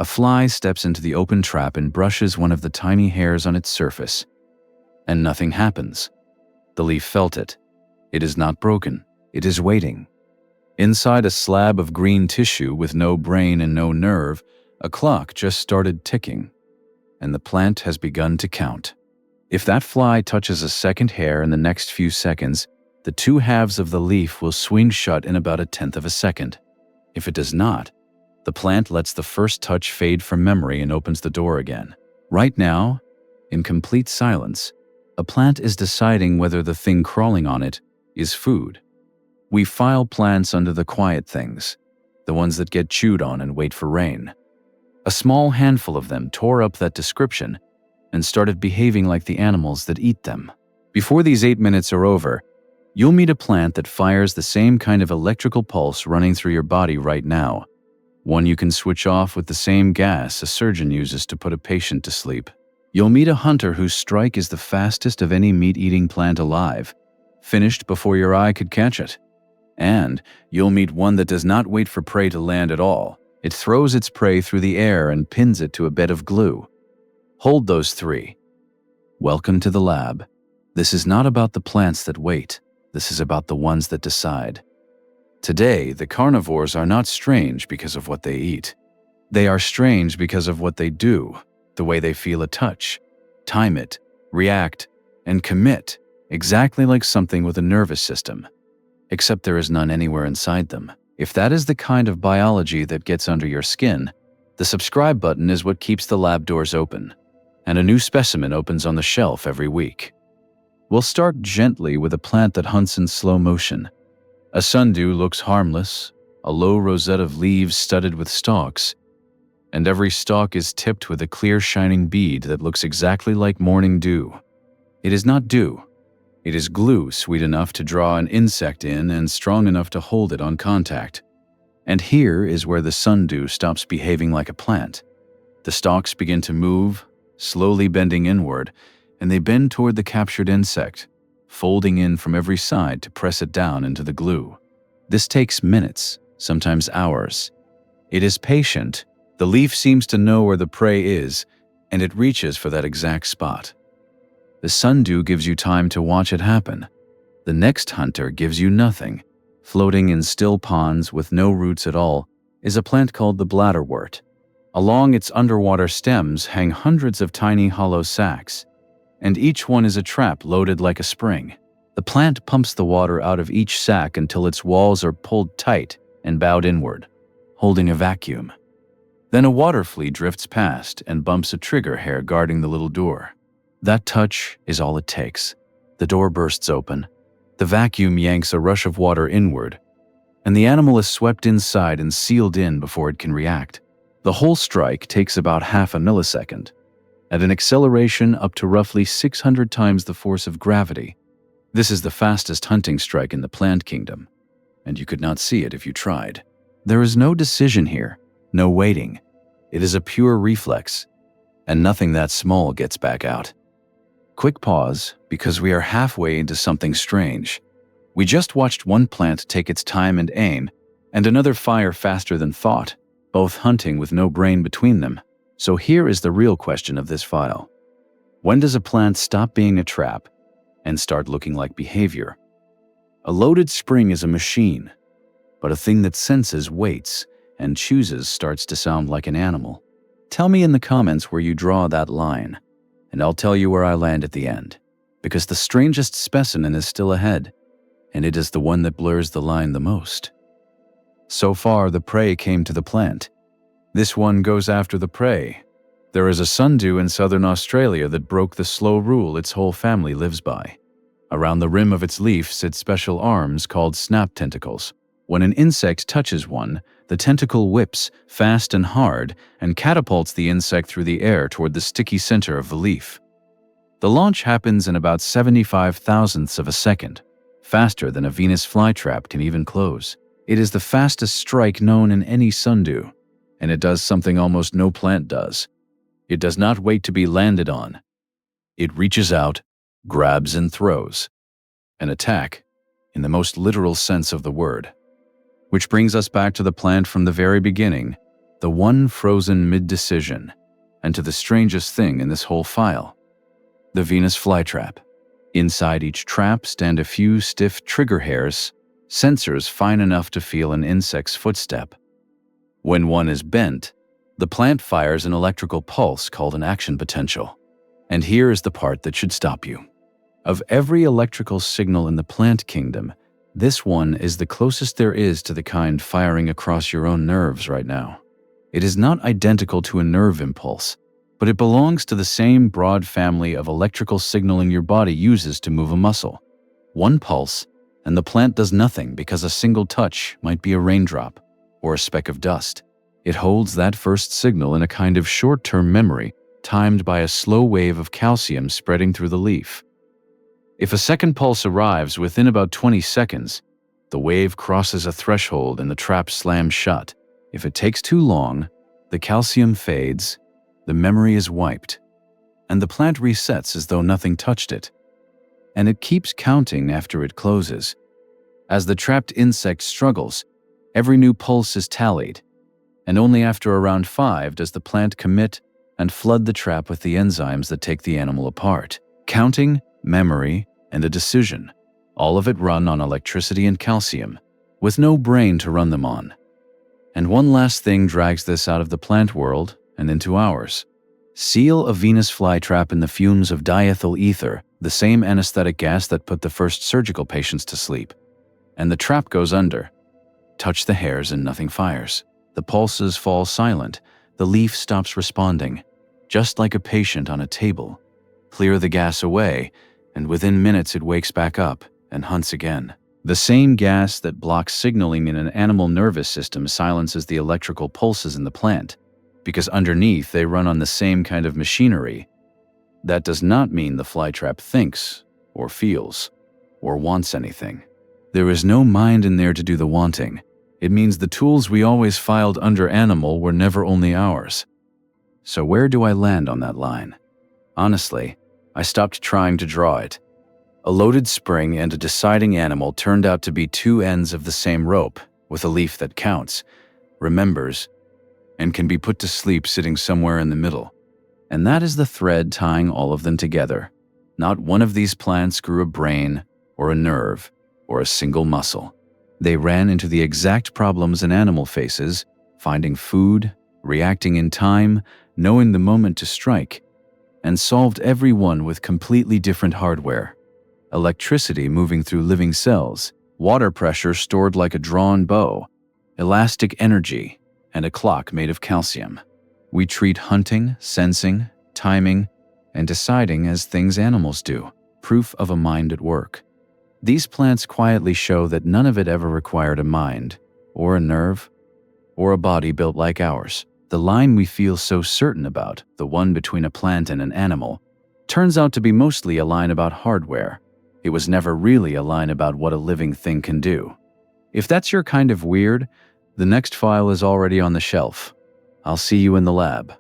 A fly steps into the open trap and brushes one of the tiny hairs on its surface. And nothing happens. The leaf felt it. It is not broken. It is waiting. Inside a slab of green tissue with no brain and no nerve, a clock just started ticking, and the plant has begun to count. If that fly touches a second hair in the next few seconds, the two halves of the leaf will swing shut in about 1/10 of a second. If it does not, the plant lets the first touch fade from memory and opens the door again. Right now, in complete silence, a plant is deciding whether the thing crawling on it is food. We file plants under the quiet things, the ones that get chewed on and wait for rain. A small handful of them tore up that description and started behaving like the animals that eat them. Before these 8 minutes are over, you'll meet a plant that fires the same kind of electrical pulse running through your body right now, one you can switch off with the same gas a surgeon uses to put a patient to sleep. You'll meet a hunter whose strike is the fastest of any meat-eating plant alive, finished before your eye could catch it. And you'll meet one that does not wait for prey to land at all. It throws its prey through the air and pins it to a bed of glue. Hold those three. Welcome to the lab. This is not about the plants that wait. This is about the ones that decide. Today, the carnivores are not strange because of what they eat. They are strange because of what they do, the way they feel a touch, time it, react, and commit, exactly like something with a nervous system. Except there is none anywhere inside them. If that is the kind of biology that gets under your skin, the subscribe button is what keeps the lab doors open, and a new specimen opens on the shelf every week. We'll start gently with a plant that hunts in slow motion. A sundew looks harmless, a low rosette of leaves studded with stalks, and every stalk is tipped with a clear shining bead that looks exactly like morning dew. It is not dew. It is glue sweet enough to draw an insect in and strong enough to hold it on contact. And here is where the sundew stops behaving like a plant. The stalks begin to move, slowly bending inward, and they bend toward the captured insect, folding in from every side to press it down into the glue. This takes minutes, sometimes hours. It is patient. The leaf seems to know where the prey is, and it reaches for that exact spot. The sundew gives you time to watch it happen. The next hunter gives you nothing. Floating in still ponds with no roots at all is a plant called the bladderwort. Along its underwater stems hang hundreds of tiny hollow sacs, and each one is a trap loaded like a spring. The plant pumps the water out of each sac until its walls are pulled tight and bowed inward, holding a vacuum. Then a water flea drifts past and bumps a trigger hair guarding the little door. That touch is all it takes. The door bursts open. The vacuum yanks a rush of water inward, and the animal is swept inside and sealed in before it can react. The whole strike takes about half a millisecond, at an acceleration up to roughly 600 times the force of gravity. This is the fastest hunting strike in the plant kingdom, and you could not see it if you tried. There is no decision here, no waiting. It is a pure reflex, and nothing that small gets back out. Quick pause, because we are halfway into something strange. We just watched one plant take its time and aim, and another fire faster than thought, both hunting with no brain between them. So here is the real question of this file. When does a plant stop being a trap and start looking like behavior? A loaded spring is a machine, but a thing that senses, waits, and chooses starts to sound like an animal. Tell me in the comments where you draw that line, and I'll tell you where I land at the end, because the strangest specimen is still ahead, and it is the one that blurs the line the most. So far, the prey came to the plant. This one goes after the prey. There is a sundew in southern Australia that broke the slow rule its whole family lives by. Around the rim of its leaf sit special arms called snap tentacles. When an insect touches one, the tentacle whips fast and hard and catapults the insect through the air toward the sticky center of the leaf. The launch happens in about 75 thousandths of a second, faster than a Venus flytrap can even close. It is the fastest strike known in any sundew, and it does something almost no plant does. It does not wait to be landed on. It reaches out, grabs and throws. An attack, in the most literal sense of the word. Which brings us back to the plant from the very beginning, the one frozen mid-decision, and to the strangest thing in this whole file, the Venus flytrap. Inside each trap stand a few stiff trigger hairs, sensors fine enough to feel an insect's footstep. When one is bent, the plant fires an electrical pulse called an action potential. And here is the part that should stop you. Of every electrical signal in the plant kingdom, this one is the closest there is to the kind firing across your own nerves right now. It is not identical to a nerve impulse, but it belongs to the same broad family of electrical signaling your body uses to move a muscle. One pulse, and the plant does nothing because a single touch might be a raindrop or a speck of dust. It holds that first signal in a kind of short-term memory, timed by a slow wave of calcium spreading through the leaf. If a second pulse arrives within about 20 seconds, the wave crosses a threshold and the trap slams shut. If it takes too long, the calcium fades, the memory is wiped, and the plant resets as though nothing touched it. And it keeps counting after it closes. As the trapped insect struggles, every new pulse is tallied, and only after around 5 does the plant commit and flood the trap with the enzymes that take the animal apart. Counting, memory, and a decision, all of it run on electricity and calcium, with no brain to run them on. And one last thing drags this out of the plant world and into ours. Seal a Venus flytrap in the fumes of diethyl ether, the same anesthetic gas that put the first surgical patients to sleep. And the trap goes under. Touch the hairs and nothing fires. The pulses fall silent. The leaf stops responding, just like a patient on a table. Clear the gas away, and within minutes it wakes back up and hunts again. The same gas that blocks signaling in an animal nervous system silences the electrical pulses in the plant, because underneath they run on the same kind of machinery. That does not mean the flytrap thinks, or feels, or wants anything. There is no mind in there to do the wanting. It means the tools we always filed under animal were never only ours. So where do I land on that line? Honestly, I stopped trying to draw it. A loaded spring and a deciding animal turned out to be two ends of the same rope, with a leaf that counts, remembers, and can be put to sleep sitting somewhere in the middle. And that is the thread tying all of them together. Not one of these plants grew a brain, or a nerve, or a single muscle. They ran into the exact problems an animal faces, finding food, reacting in time, knowing the moment to strike, and solved every one with completely different hardware. Electricity moving through living cells, water pressure stored like a drawn bow, elastic energy, and a clock made of calcium. We treat hunting, sensing, timing, and deciding as things animals do, proof of a mind at work. These plants quietly show that none of it ever required a mind, or a nerve, or a body built like ours. The line we feel so certain about, the one between a plant and an animal, turns out to be mostly a line about hardware. It was never really a line about what a living thing can do. If that's your kind of weird, the next file is already on the shelf. I'll see you in the lab.